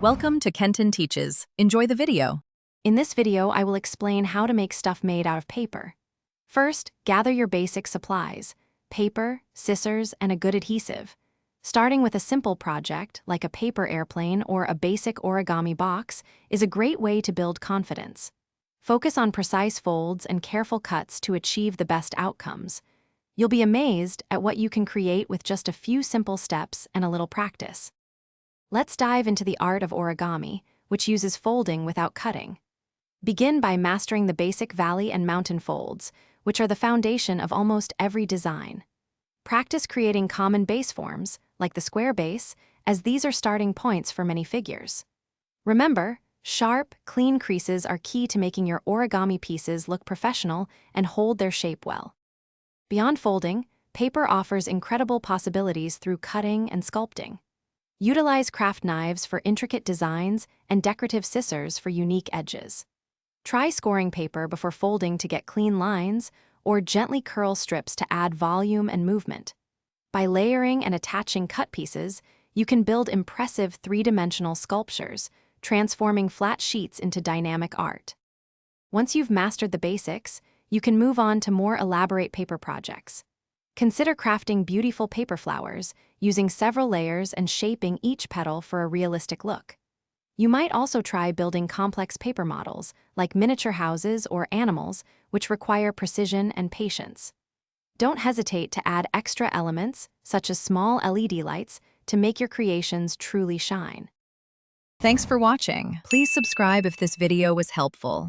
Welcome to Kenton Teaches. Enjoy the video. In this video, I will explain how to make stuff made out of paper. First, gather your basic supplies: paper, scissors, and a good adhesive. Starting with a simple project, like a paper airplane or a basic origami box, is a great way to build confidence. Focus on precise folds and careful cuts to achieve the best outcomes. You'll be amazed at what you can create with just a few simple steps and a little practice. Let's dive into the art of origami, which uses folding without cutting. Begin by mastering the basic valley and mountain folds, which are the foundation of almost every design. Practice creating common base forms, like the square base, as these are starting points for many figures. Remember, sharp, clean creases are key to making your origami pieces look professional and hold their shape well. Beyond folding, paper offers incredible possibilities through cutting and sculpting. Utilize craft knives for intricate designs and decorative scissors for unique edges. Try scoring paper before folding to get clean lines, or gently curl strips to add volume and movement. By layering and attaching cut pieces, you can build impressive three-dimensional sculptures, transforming flat sheets into dynamic art. Once you've mastered the basics, you can move on to more elaborate paper projects. Consider crafting beautiful paper flowers, using several layers and shaping each petal for a realistic look. You might also try building complex paper models, like miniature houses or animals, which require precision and patience. Don't hesitate to add extra elements, such as small LED lights, to make your creations truly shine. Thanks for watching. Please subscribe if this video was helpful.